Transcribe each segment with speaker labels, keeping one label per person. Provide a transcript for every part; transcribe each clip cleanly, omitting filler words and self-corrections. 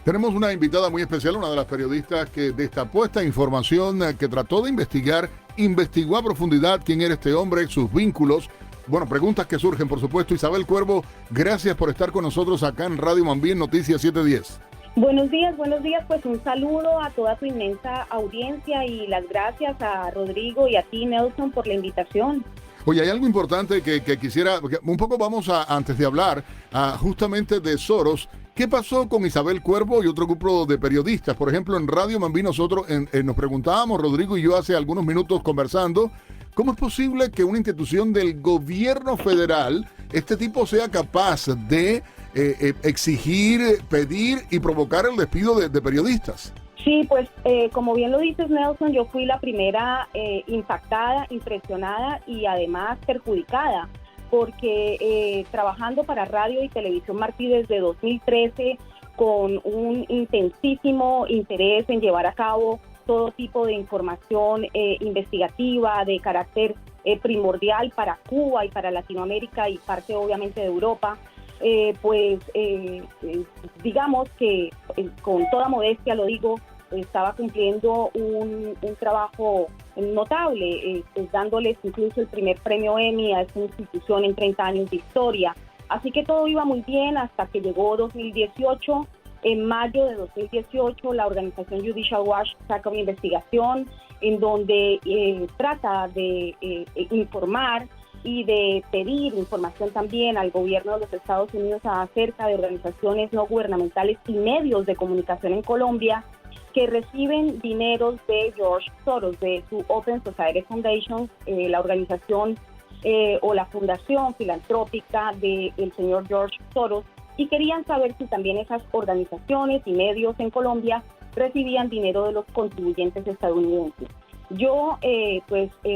Speaker 1: Tenemos una invitada muy especial, una de las periodistas que destapó esta información, que trató de investigar, investigó a profundidad quién era este hombre, sus vínculos. Bueno, preguntas que surgen, por supuesto. Isabel Cuervo, gracias por estar con nosotros acá en Radio Mambí en Noticias 710.
Speaker 2: Buenos días. Pues un saludo a toda tu inmensa audiencia y las gracias a Rodrigo y a ti, Nelson, por la invitación.
Speaker 1: Oye, hay algo importante que quisiera, un poco vamos a, antes de hablar justamente de Soros, ¿qué pasó con Isabel Cuervo y otro grupo de periodistas? Por ejemplo, en Radio Mambí nosotros nos preguntábamos, Rodrigo y yo hace algunos minutos conversando, ¿cómo es posible que una institución del gobierno federal, este tipo sea capaz de exigir, pedir y provocar el despido de periodistas?
Speaker 2: Sí, pues como bien lo dices, Nelson, yo fui la primera impactada, impresionada y además perjudicada, porque trabajando para Radio y Televisión Martí desde 2013 con un intensísimo interés en llevar a cabo todo tipo de información investigativa de carácter primordial para Cuba y para Latinoamérica y parte obviamente de Europa, digamos que con toda modestia lo digo, estaba cumpliendo un trabajo notable, dándoles incluso el primer premio Emmy a esta institución en 30 años de historia. Así que todo iba muy bien hasta que llegó 2018. En mayo de 2018, la organización Judicial Watch saca una investigación en donde trata de informar y de pedir información también al gobierno de los Estados Unidos acerca de organizaciones no gubernamentales y medios de comunicación en Colombia que reciben dineros de George Soros, de su Open Society Foundation, la organización o la fundación filantrópica del señor George Soros, y querían saber si también esas organizaciones y medios en Colombia recibían dinero de los contribuyentes estadounidenses. Yo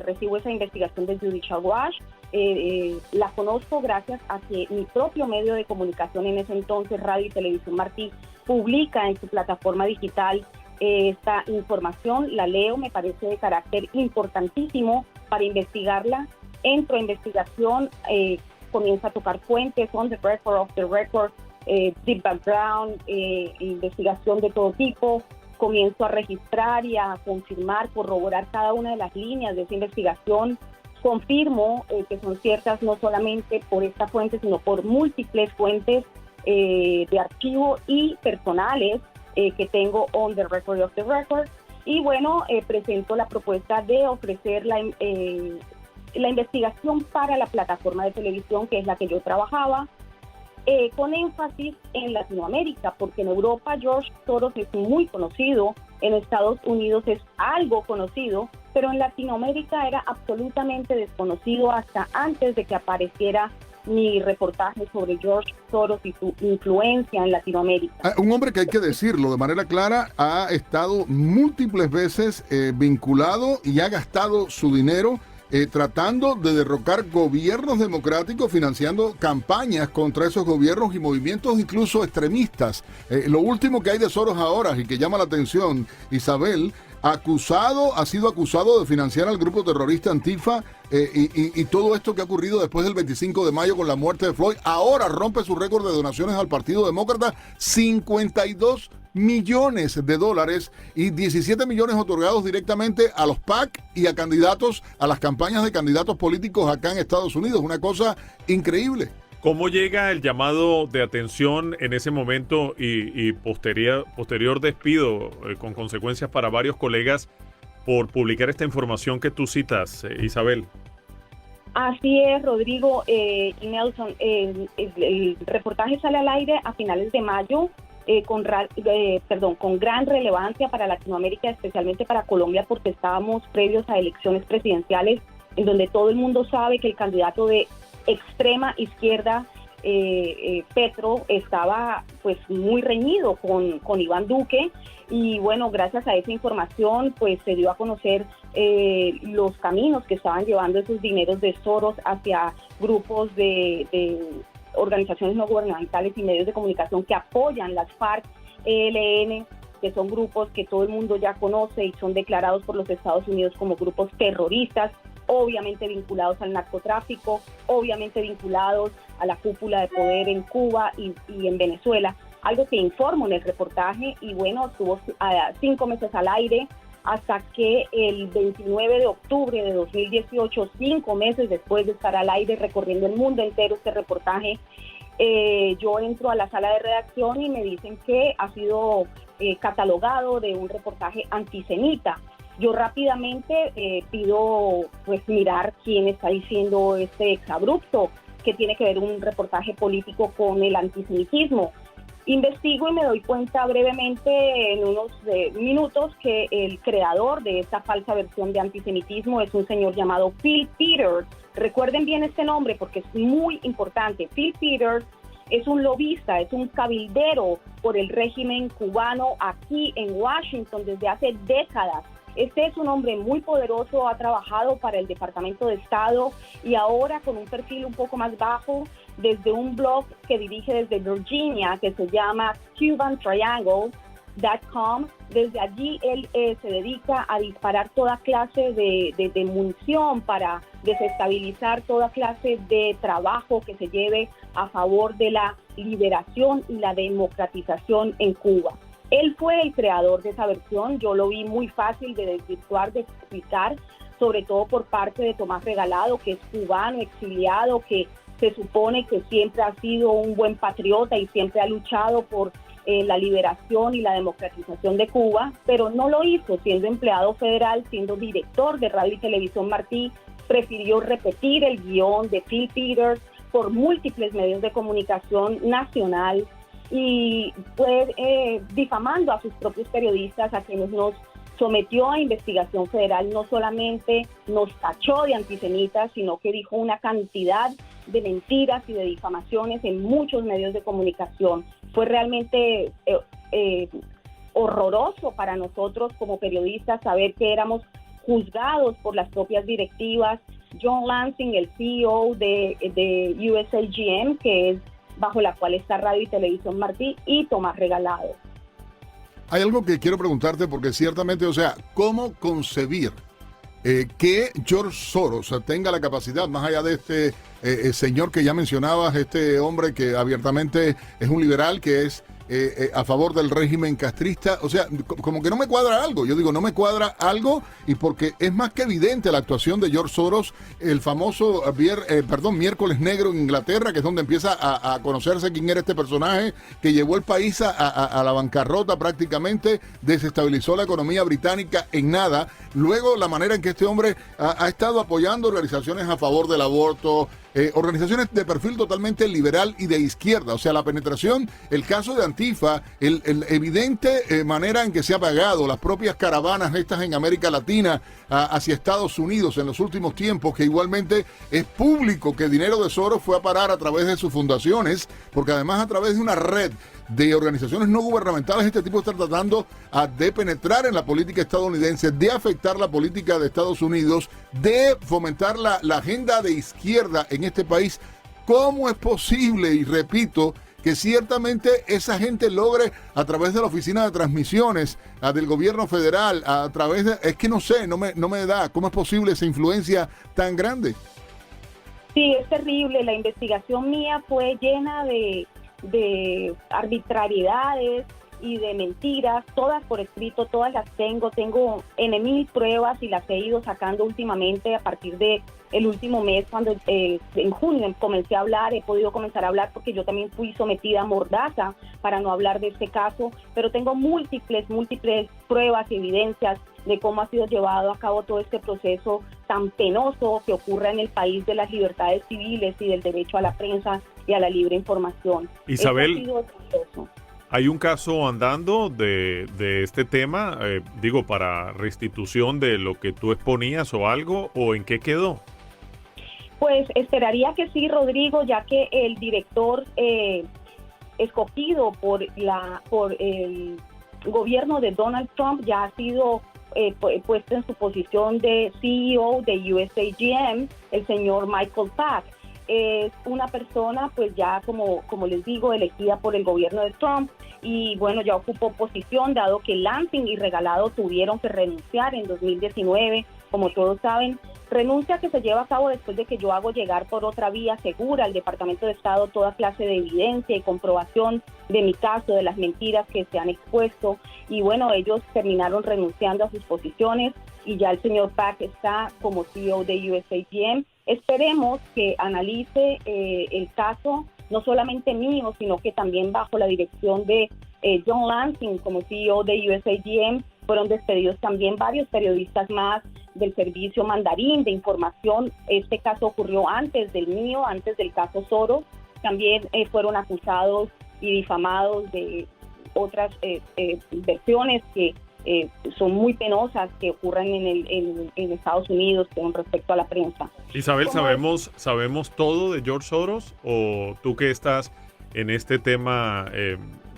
Speaker 2: recibo esa investigación de Judicial Watch, la conozco gracias a que mi propio medio de comunicación en ese entonces, Radio y Televisión Martí, publica en su plataforma digital esta información, la leo, me parece de carácter importantísimo para investigarla. Entro a investigación, comienza a tocar fuentes, on the record, off the record, deep background, investigación de todo tipo. Comienzo a registrar y a confirmar, corroborar cada una de las líneas de esa investigación. Confirmo que son ciertas no solamente por esta fuente, sino por múltiples fuentes de archivo y personales que tengo on the record y off the record. Y bueno, presento la propuesta de ofrecer la investigación para la plataforma de televisión, que es la que yo trabajaba, con énfasis en Latinoamérica, porque en Europa George Soros es muy conocido, en Estados Unidos es algo conocido, pero en Latinoamérica era absolutamente desconocido hasta antes de que apareciera mi reportaje sobre George Soros y su influencia en Latinoamérica.
Speaker 1: Un hombre que hay que decirlo de manera clara, ha estado múltiples veces vinculado y ha gastado su dinero tratando de derrocar gobiernos democráticos, financiando campañas contra esos gobiernos y movimientos incluso extremistas. Lo último que hay de Soros ahora y que llama la atención, Isabel, ha sido acusado de financiar al grupo terrorista Antifa y todo esto que ha ocurrido después del 25 de mayo con la muerte de Floyd. Ahora rompe su récord de donaciones al Partido Demócrata, 52 millones de dólares y 17 millones otorgados directamente a los PAC y a candidatos, a las campañas de candidatos políticos acá en Estados Unidos. Una cosa increíble.
Speaker 3: ¿Cómo llega el llamado de atención en ese momento y posterior despido con consecuencias para varios colegas por publicar esta información que tú citas, Isabel?
Speaker 2: Así es, Rodrigo y Nelson. El reportaje sale al aire a finales de mayo. Con gran relevancia para Latinoamérica, especialmente para Colombia, porque estábamos previos a elecciones presidenciales en donde todo el mundo sabe que el candidato de extrema izquierda, Petro, estaba pues muy reñido con Iván Duque, y bueno, gracias a esa información pues se dio a conocer los caminos que estaban llevando esos dineros de Soros hacia grupos de organizaciones no gubernamentales y medios de comunicación que apoyan las FARC, ELN, que son grupos que todo el mundo ya conoce y son declarados por los Estados Unidos como grupos terroristas, obviamente vinculados al narcotráfico, obviamente vinculados a la cúpula de poder en Cuba y en Venezuela. algo que informo en el reportaje, y bueno, estuvo 5 meses al aire hasta que el 29 de octubre de 2018, 5 meses después de estar al aire recorriendo el mundo entero este reportaje, yo entro a la sala de redacción y me dicen que ha sido catalogado de un reportaje antisemita. Yo rápidamente pido pues mirar quién está diciendo este exabrupto, que tiene que ver un reportaje político con el antisemitismo. Investigo y me doy cuenta brevemente en unos minutos que el creador de esta falsa versión de antisemitismo es un señor llamado Phil Peters. Recuerden bien este nombre porque es muy importante. Phil Peters es un lobista, es un cabildero por el régimen cubano aquí en Washington desde hace décadas. Este es un hombre muy poderoso, ha trabajado para el Departamento de Estado y ahora con un perfil un poco más bajo desde un blog que dirige desde Virginia que se llama CubanTriangle.com. Desde allí él se dedica a disparar toda clase de munición para desestabilizar toda clase de trabajo que se lleve a favor de la liberación y la democratización en Cuba. Él fue el creador de esa versión, yo lo vi muy fácil de desvirtuar, de explicar, sobre todo por parte de Tomás Regalado, que es cubano, exiliado, que se supone que siempre ha sido un buen patriota y siempre ha luchado por la liberación y la democratización de Cuba, pero no lo hizo, siendo empleado federal, siendo director de Radio y Televisión Martí, prefirió repetir el guión de Phil Peters por múltiples medios de comunicación nacional, y fue difamando a sus propios periodistas, a quienes nos sometió a investigación federal. No solamente nos tachó de antisemitas, sino que dijo una cantidad de mentiras y de difamaciones en muchos medios de comunicación. Fue realmente horroroso para nosotros como periodistas saber que éramos juzgados por las propias directivas. John Lansing, el CEO de USAGM, que es bajo la cual está Radio y Televisión Martí, y Tomás Regalado.
Speaker 1: Hay algo que quiero preguntarte porque ciertamente, o sea, ¿cómo concebir que George Soros tenga la capacidad, más allá de este señor que ya mencionabas, este hombre que abiertamente es un liberal, que es a favor del régimen castrista? O sea, como que no me cuadra algo. Yo digo, no me cuadra algo, y porque es más que evidente la actuación de George Soros, el famoso miércoles negro en Inglaterra, que es donde empieza a conocerse quién era este personaje que llevó el país a la bancarrota prácticamente, desestabilizó la economía británica en nada. Luego la manera en que este hombre ha estado apoyando organizaciones a favor del aborto, organizaciones de perfil totalmente liberal y de izquierda. O sea, la penetración, el caso de Antifa, el evidente manera en que se ha pagado las propias caravanas estas en América Latina hacia Estados Unidos en los últimos tiempos, que igualmente es público que el dinero de Soros fue a parar a través de sus fundaciones, porque además a través de una red de organizaciones no gubernamentales, este tipo está tratando de penetrar en la política estadounidense, de afectar la política de Estados Unidos, de fomentar la agenda de izquierda en este país. ¿Cómo es posible, y repito, que ciertamente esa gente logre a través de la oficina de transmisiones del gobierno federal, a través de... Es que no sé, no me da. ¿Cómo es posible esa influencia tan grande?
Speaker 2: Sí, es terrible. La investigación mía fue llena de arbitrariedades y de mentiras, todas por escrito, todas las tengo N mil pruebas, y las he ido sacando últimamente a partir de el último mes, cuando en junio comencé a hablar. He podido comenzar a hablar porque yo también fui sometida a mordaza para no hablar de este caso, pero tengo múltiples pruebas y evidencias de cómo ha sido llevado a cabo todo este proceso tan penoso que ocurre en el país de las libertades civiles y del derecho a la prensa y a la libre información.
Speaker 3: Isabel, ¿hay un caso andando de este tema, para restitución de lo que tú exponías o algo, o en qué quedó?
Speaker 2: Pues esperaría que sí, Rodrigo, ya que el director escogido por el gobierno de Donald Trump ya ha sido puesto en su posición de CEO de USAGM, el señor Michael Pack. Es una persona, pues ya como les digo, elegida por el gobierno de Trump, y bueno, ya ocupó posición, dado que Lansing y Regalado tuvieron que renunciar en 2019, como todos saben. Renuncia que se lleva a cabo después de que yo hago llegar por otra vía segura al Departamento de Estado toda clase de evidencia y comprobación de mi caso, de las mentiras que se han expuesto. Y bueno, ellos terminaron renunciando a sus posiciones y ya el señor Pak está como CEO de USAGM. Esperemos que analice el caso, no solamente mío, sino que también bajo la dirección de John Lansing como CEO de USAGM. Fueron despedidos también varios periodistas más del servicio mandarín de información. Este caso ocurrió antes del mío, antes del caso Soros. También fueron acusados y difamados de otras versiones que son muy penosas que ocurren en Estados Unidos con respecto a la prensa.
Speaker 3: Isabel, ¿sabemos todo de George Soros? ¿O tú que estás en este tema?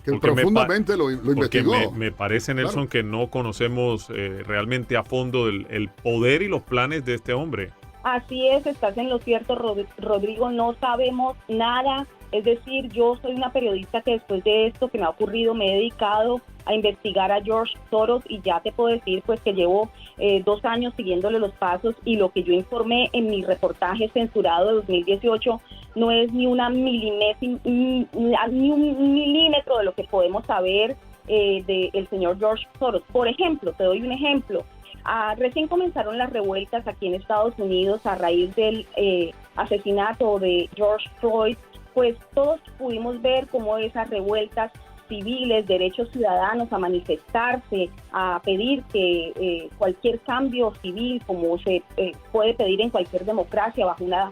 Speaker 1: Que profundamente lo investigó.
Speaker 3: Me parece, Nelson, claro, que no conocemos realmente a fondo el poder y los planes de este hombre.
Speaker 2: Así es, estás en lo cierto, Rodrigo, no sabemos nada. Es decir, yo soy una periodista que después de esto que me ha ocurrido me he dedicado a investigar a George Soros y ya te puedo decir pues que llevo 2 años siguiéndole los pasos y lo que yo informé en mi reportaje censurado de 2018 no es ni un milímetro de lo que podemos saber del señor George Soros. Por ejemplo, te doy un ejemplo. Recién comenzaron las revueltas aquí en Estados Unidos a raíz del asesinato de George Floyd. Pues todos pudimos ver cómo esas revueltas civiles, derechos ciudadanos a manifestarse, a pedir que cualquier cambio civil, como se puede pedir en cualquier democracia bajo una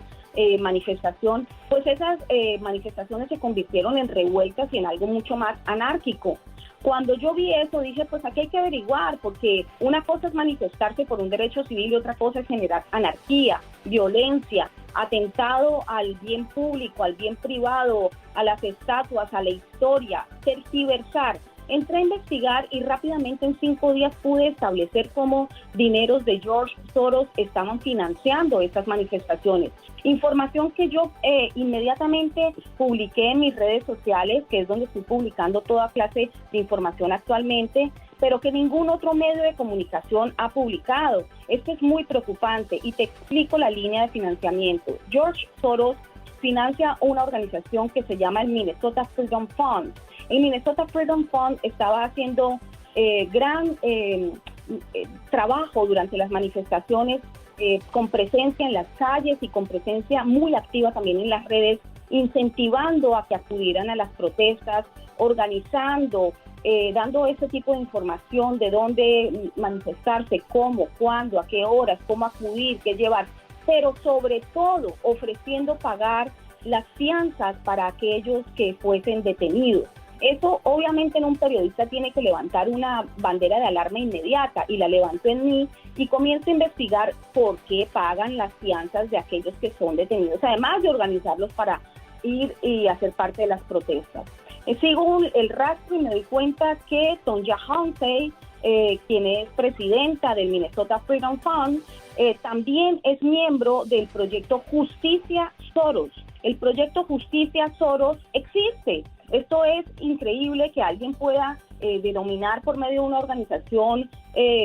Speaker 2: manifestación, pues esas manifestaciones se convirtieron en revueltas y en algo mucho más anárquico. Cuando yo vi eso, dije, pues aquí hay que averiguar, porque una cosa es manifestarse por un derecho civil y otra cosa es generar anarquía, violencia, atentado al bien público, al bien privado, a las estatuas, a la historia, tergiversar. Entré a investigar y rápidamente en 5 días pude establecer cómo dineros de George Soros estaban financiando estas manifestaciones. Información que yo inmediatamente publiqué en mis redes sociales, que es donde estoy publicando toda clase de información actualmente, pero que ningún otro medio de comunicación ha publicado. Esto es muy preocupante y te explico la línea de financiamiento. George Soros financia una organización que se llama el Minnesota Freedom Fund. El Minnesota Freedom Fund estaba haciendo gran trabajo durante las manifestaciones, con presencia en las calles y con presencia muy activa también en las redes, incentivando a que acudieran a las protestas, organizando, dando ese tipo de información de dónde manifestarse, cómo, cuándo, a qué horas, cómo acudir, qué llevar, pero sobre todo ofreciendo pagar las fianzas para aquellos que fuesen detenidos. Eso obviamente en un periodista tiene que levantar una bandera de alarma inmediata y la levanto en mí y comienzo a investigar por qué pagan las fianzas de aquellos que son detenidos, además de organizarlos para ir y hacer parte de las protestas. Sigo el rastro y me doy cuenta que Tonja Hunsey, quien es presidenta del Minnesota Freedom Fund, también es miembro del proyecto Justicia Soros. El proyecto Justicia Soros existe. Esto es increíble que alguien pueda denominar por medio de una organización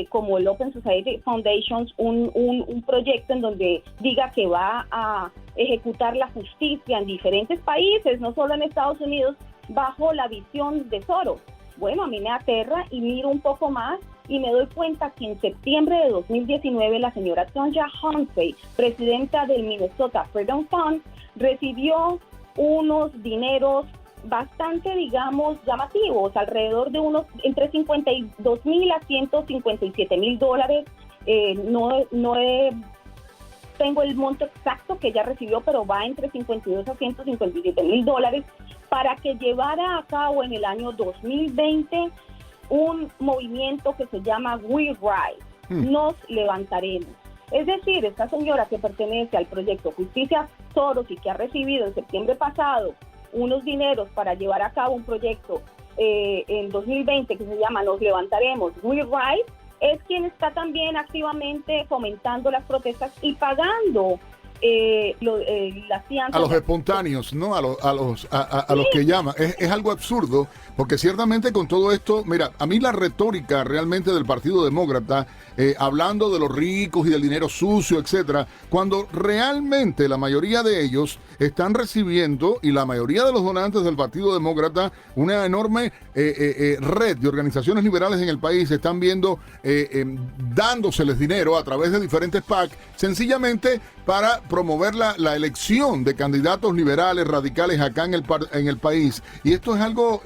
Speaker 2: como el Open Society Foundations un proyecto en donde diga que va a ejecutar la justicia en diferentes países, no solo en Estados Unidos, bajo la visión de Soros. Bueno, a mí me aterra y miro un poco más y me doy cuenta que en septiembre de 2019 la señora Tonja Hunsey, presidenta del Minnesota Freedom Fund, recibió unos dineros bastante, digamos, llamativos, alrededor de unos entre $52,000 a $157,000. Tengo el monto exacto que ella recibió, pero va entre $52,000 a $157,000 para que llevara a cabo en el año 2020 un movimiento que se llama We Rise, Nos Levantaremos. Es decir, esta señora que pertenece al proyecto Justicia Soros y que ha recibido en septiembre pasado unos dineros para llevar a cabo un proyecto en 2020 que se llama Nos Levantaremos, We Rise, es quien está también activamente fomentando las protestas y pagando las fianzas.
Speaker 1: A los espontáneos, ¿no? A los que llaman. Es algo absurdo, porque ciertamente con todo esto, mira, a mí la retórica realmente del Partido Demócrata, hablando de los ricos y del dinero sucio, etcétera, cuando realmente la mayoría de ellos están recibiendo, y la mayoría de los donantes del Partido Demócrata, una enorme red de organizaciones liberales en el país, están viendo dándoseles dinero a través de diferentes PAC, sencillamente para promover la elección de candidatos liberales, radicales acá en el país. Y esto es algo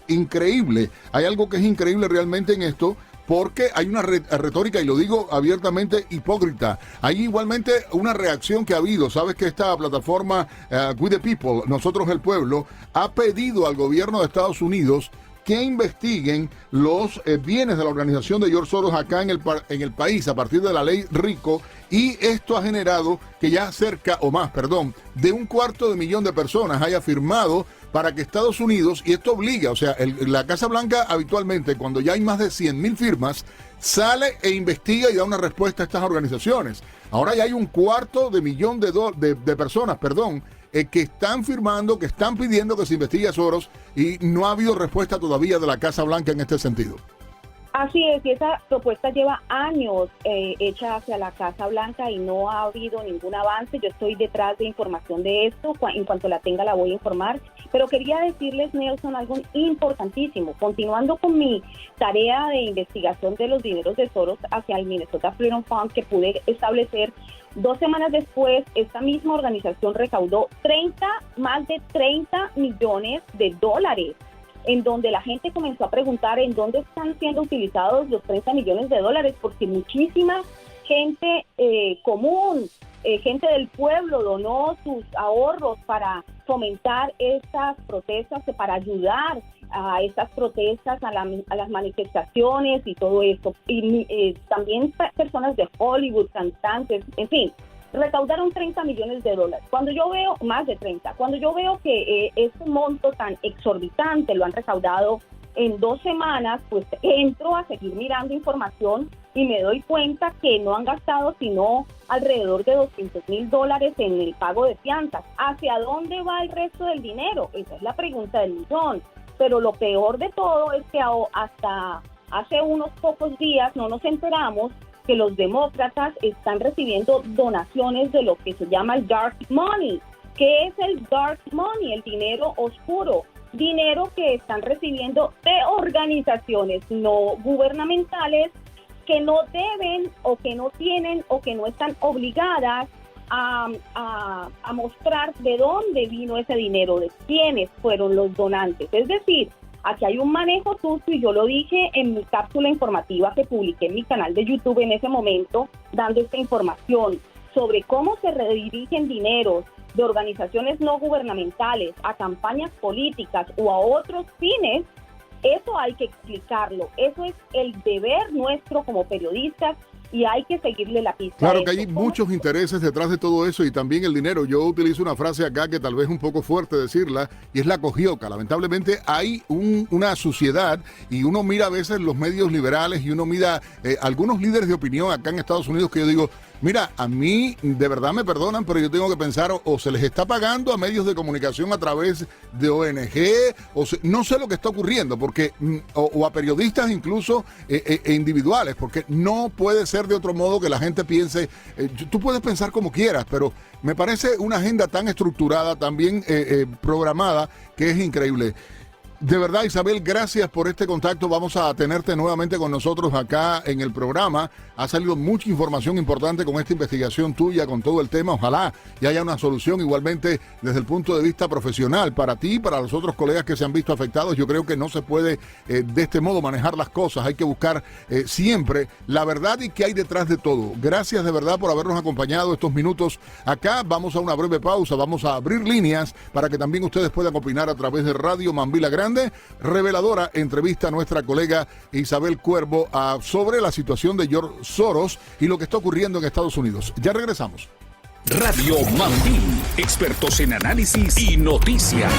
Speaker 1: increíble. Hay algo que es increíble realmente en esto, porque hay una retórica, y lo digo abiertamente, hipócrita. Hay igualmente una reacción que ha habido. Sabes que esta plataforma We the People, Nosotros el Pueblo, ha pedido al gobierno de Estados Unidos que investiguen los bienes de la organización de George Soros acá en el país a partir de la ley RICO, y esto ha generado que ya cerca, o más, perdón, de 250,000 de personas haya firmado para que Estados Unidos, y esto obliga, o sea, la Casa Blanca habitualmente, cuando ya hay más de 100,000 firmas, sale e investiga y da una respuesta a estas organizaciones. Ahora ya hay 250,000 de personas, que están firmando, que están pidiendo que se investigue a Soros, y no ha habido respuesta todavía de la Casa Blanca en este sentido.
Speaker 2: Así es, y esa propuesta lleva años hecha hacia la Casa Blanca y no ha habido ningún avance. Yo estoy detrás de información de esto, en cuanto la tenga la voy a informar. Pero quería decirles, Nelson, algo importantísimo. Continuando con mi tarea de investigación de los dineros de Soros hacia el Minnesota Freedom Fund, que pude establecer 2 semanas después, esta misma organización recaudó más de 30 millones de dólares, en donde la gente comenzó a preguntar en dónde están siendo utilizados los 30 millones de dólares, porque muchísima gente común, gente del pueblo donó sus ahorros para fomentar estas protestas, para ayudar a estas protestas, a las manifestaciones y todo esto. Y también personas de Hollywood, cantantes, en fin, recaudaron 30 millones de dólares. Cuando yo veo, más de 30, cuando yo veo que este monto tan exorbitante lo han recaudado en 2 semanas, pues entro a seguir mirando información y me doy cuenta que no han gastado sino alrededor de $200,000 en el pago de fianzas. ¿Hacia dónde va el resto del dinero? Esa es la pregunta del millón. Pero lo peor de todo es que hasta hace unos pocos días no nos enteramos que los demócratas están recibiendo donaciones de lo que se llama el dark money. ¿Qué es el dark money? El dinero oscuro. Dinero que están recibiendo de organizaciones no gubernamentales que no deben o que no tienen o que no están obligadas a mostrar de dónde vino ese dinero, de quiénes fueron los donantes. Es decir, aquí hay un manejo sucio, y yo lo dije en mi cápsula informativa que publiqué en mi canal de YouTube en ese momento, dando esta información sobre cómo se redirigen dineros de organizaciones no gubernamentales a campañas políticas o a otros fines. Eso hay que explicarlo. Eso es el deber nuestro como periodistas, y hay que seguirle la pista.
Speaker 1: Claro que hay muchos intereses detrás de todo eso, y también el dinero. Yo utilizo una frase acá que tal vez es un poco fuerte decirla, y es la cogioca. Lamentablemente hay una suciedad, y uno mira a veces los medios liberales, y uno mira algunos líderes de opinión acá en Estados Unidos, que yo digo, mira, a mí de verdad me perdonan, pero yo tengo que pensar, o se les está pagando a medios de comunicación a través de ONG, no sé lo que está ocurriendo, porque o a periodistas incluso individuales, porque no puede ser de otro modo que la gente piense. Tú puedes pensar como quieras, pero me parece una agenda tan estructurada, tan bien programada, que es increíble. De verdad, Isabel, gracias por este contacto. Vamos a tenerte nuevamente con nosotros acá en el programa. Ha salido mucha información importante con esta investigación tuya, con todo el tema. Ojalá y haya una solución igualmente desde el punto de vista profesional para ti y para los otros colegas que se han visto afectados. Yo creo que no se puede de este modo manejar las cosas. Hay que buscar siempre la verdad y qué hay detrás de todo. Gracias de verdad por habernos acompañado estos minutos acá. Vamos a una breve pausa. Vamos a abrir líneas para que también ustedes puedan opinar a través de Radio Mambila Grande. Reveladora entrevista a nuestra colega Isabel Cuervo sobre la situación de George Soros y lo que está ocurriendo en Estados Unidos. Ya regresamos.
Speaker 4: Radio Mambí, expertos en análisis y noticias.